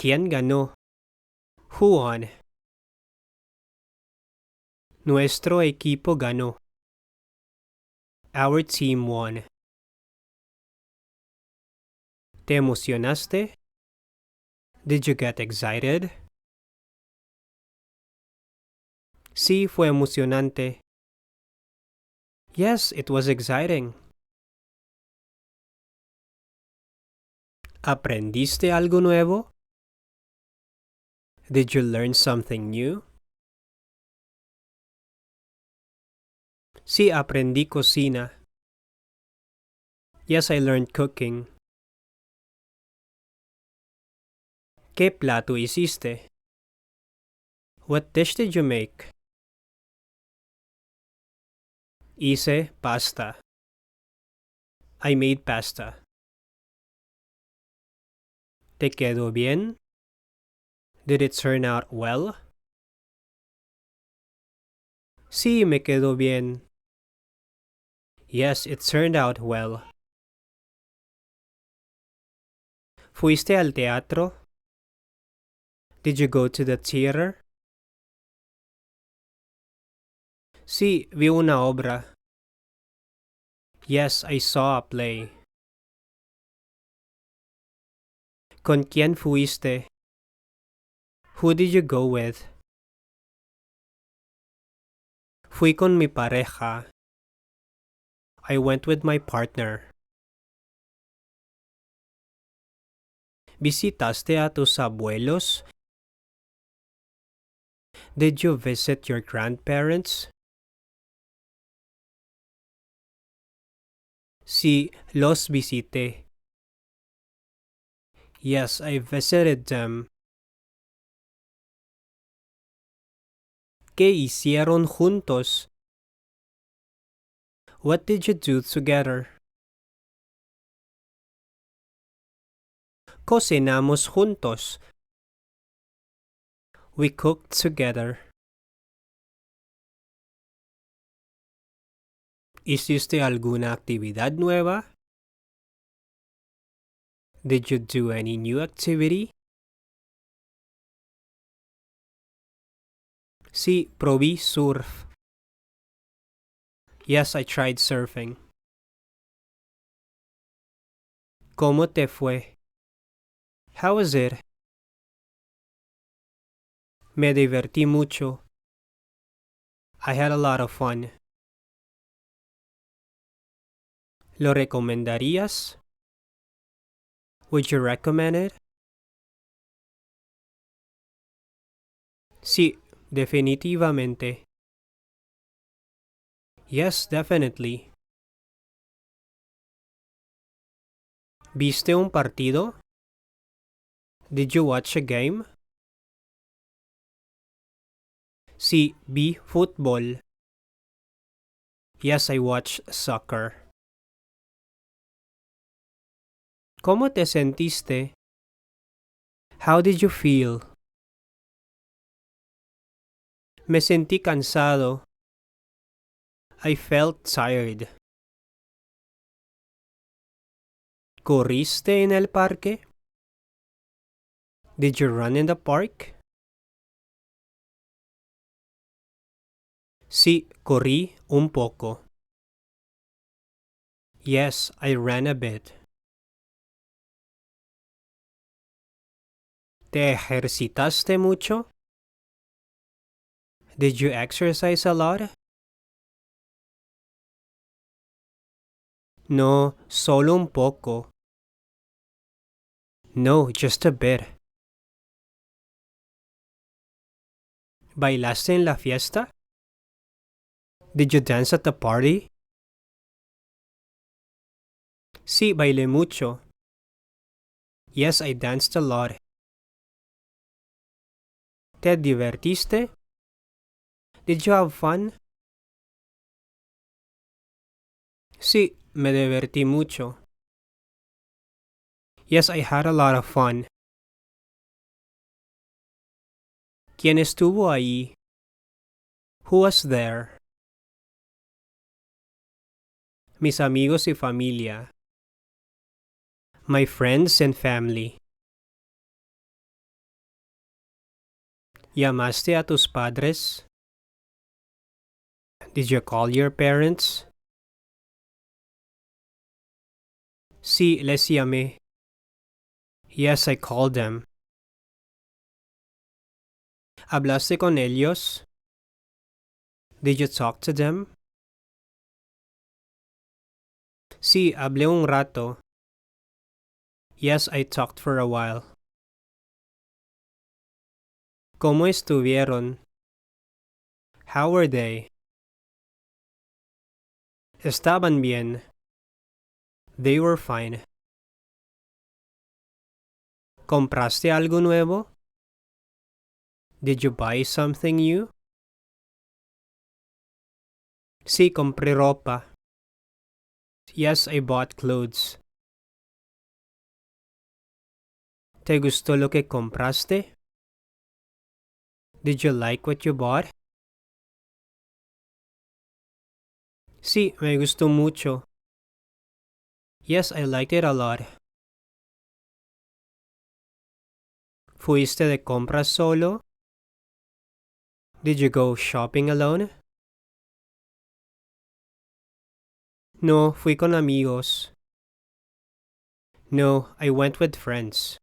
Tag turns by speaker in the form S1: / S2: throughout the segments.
S1: ¿Quién ganó? Who won? Nuestro equipo ganó. Our team won. ¿Te emocionaste? Did you get excited? Sí, fue emocionante. Yes, it was exciting. ¿Aprendiste algo nuevo? Did you learn something new? Sí, aprendí cocina. Yes, I learned cooking. ¿Qué plato hiciste? What dish did you make? Hice pasta. I made pasta. ¿Te quedó bien? Did it turn out well? Sí, me quedó bien. Yes, it turned out well. ¿Fuiste al teatro? Did you go to the theater? Sí, vi una obra. Yes, I saw a play. ¿Con quién fuiste? Who did you go with? Fui con mi pareja. I went with my partner. ¿Visitaste a tus abuelos? Did you visit your grandparents? Sí, los visité. Yes, I visited them. ¿Qué hicieron juntos? What did you do together? Cocinamos juntos. We cooked together. ¿Hiciste alguna actividad nueva? Did you do any new activity? Sí, probé surf. Yes, I tried surfing. ¿Cómo te fue? How was it? Me divertí mucho. I had a lot of fun. ¿Lo recomendarías? Would you recommend it? Sí, definitivamente. Yes, definitely. ¿Viste un partido? Did you watch a game? Sí, vi fútbol. Yes, I watched soccer. ¿Cómo te sentiste? How did you feel? Me sentí cansado. I felt tired. ¿Corriste en el parque? Did you run in the park? Sí, corrí un poco. Yes, I ran a bit. ¿Te ejercitaste mucho? Did you exercise a lot? No, solo un poco. No, just a bit. ¿Bailaste en la fiesta? Did you dance at the party? Sí, bailé mucho. Yes, I danced a lot. ¿Te divertiste? Did you have fun? Sí, me divertí mucho. Yes, I had a lot of fun. ¿Quién estuvo ahí? Who was there? Mis amigos y familia. My friends and family. ¿Llamaste a tus padres? Did you call your parents? Sí, les llamé. Yes, I called them. ¿Hablaste con ellos? Did you talk to them? Sí, hablé un rato. Yes, I talked for a while. ¿Cómo estuvieron? How were they? Estaban bien. They were fine. ¿Compraste algo nuevo? Did you buy something new? Sí, compré ropa. Yes, I bought clothes. ¿Te gustó lo que compraste? Did you like what you bought? Sí, me gustó mucho. Yes, I liked it a lot. ¿Fuiste de compras solo? Did you go shopping alone? No, fui con amigos. No, I went with friends.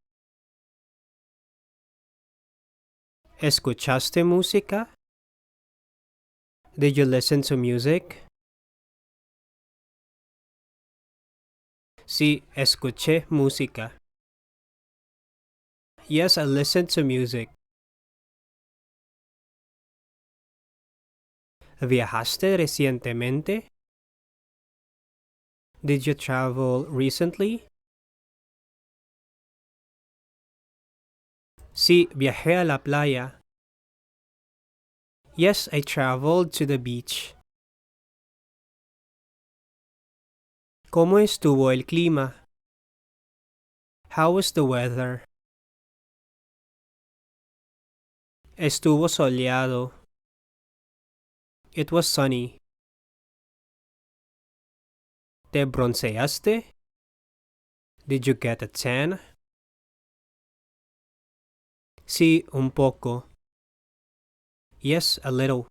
S1: ¿Escuchaste música? Did you listen to music? Sí, escuché música. Yes, I listened to music. ¿Viajaste recientemente? Did you travel recently? Sí, viajé a la playa. Yes, I traveled to the beach. ¿Cómo estuvo el clima? How was the weather? Estuvo soleado. It was sunny. ¿Te bronceaste? Did you get a tan? Sí, un poco. Yes, a little.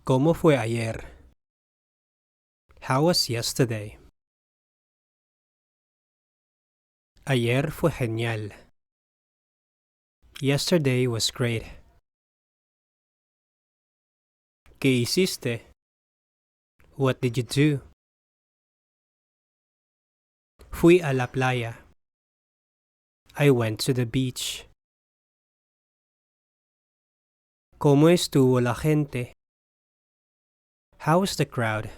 S1: ¿Cómo fue ayer? How was yesterday? Ayer fue genial. Yesterday was great. ¿Qué hiciste? What did you do? Fui a la playa. I went to the beach. ¿Cómo estuvo la gente? How was the crowd?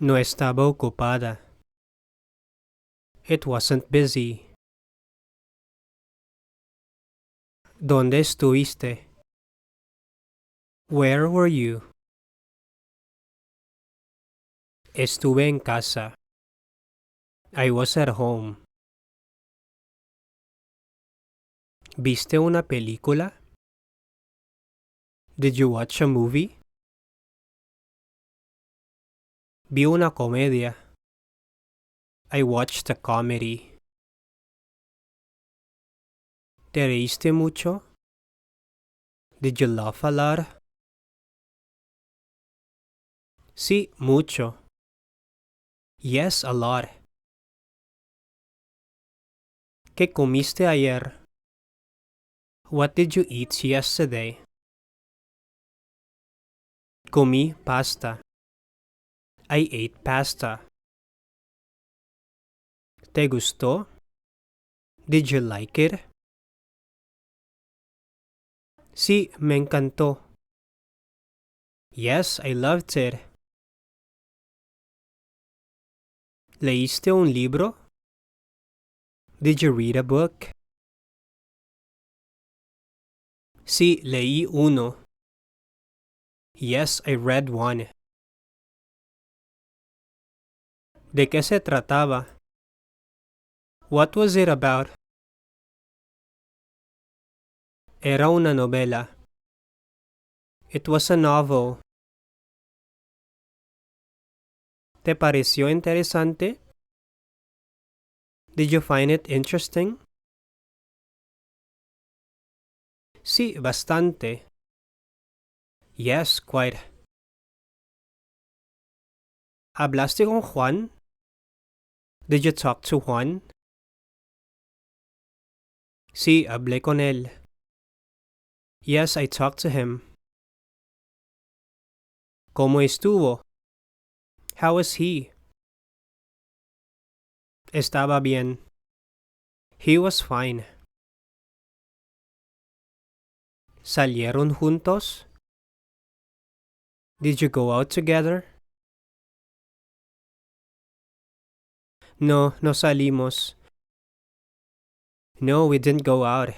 S1: No estaba ocupada. It wasn't busy. ¿Dónde estuviste? Where were you? Estuve en casa. I was at home. ¿Viste una película? Did you watch a movie? Vi una comedia. I watched a comedy. ¿Te reíste mucho? Did you laugh a lot? Sí, mucho. Yes, a lot. ¿Qué comiste ayer? What did you eat yesterday? Comí pasta. I ate pasta. ¿Te gustó? Did you like it? Sí, me encantó. Yes, I loved it. ¿Leíste un libro? Did you read a book? Sí, leí uno. Yes, I read one. ¿De qué se trataba? What was it about? Era una novela. It was a novel. ¿Te pareció interesante? Did you find it interesting? Sí, bastante. Yes, quite. ¿Hablaste con Juan? Did you talk to Juan? Sí, hablé con él. Yes, I talked to him. ¿Cómo estuvo? How was he? Estaba bien. He was fine. ¿Salieron juntos? Did you go out together? No, no salimos. No, we didn't go out.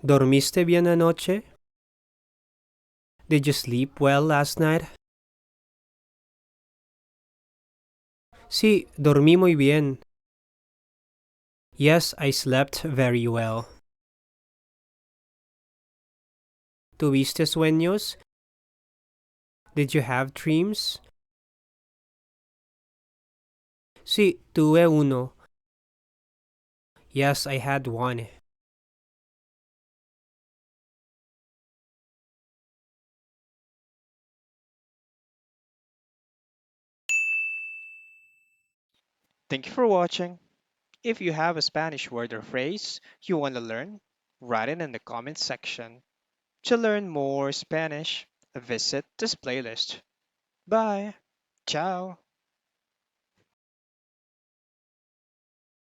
S1: ¿Dormiste bien anoche? Did you sleep well last night? Sí, dormí muy bien. Yes, I slept very well. ¿Tuviste sueños? Did you have dreams? Sí, tuve uno. Yes, I had one.
S2: Thank you for watching. If you have a Spanish word or phrase you want to learn, write it in the comments section. To learn more Spanish, visit this playlist. Bye. Ciao.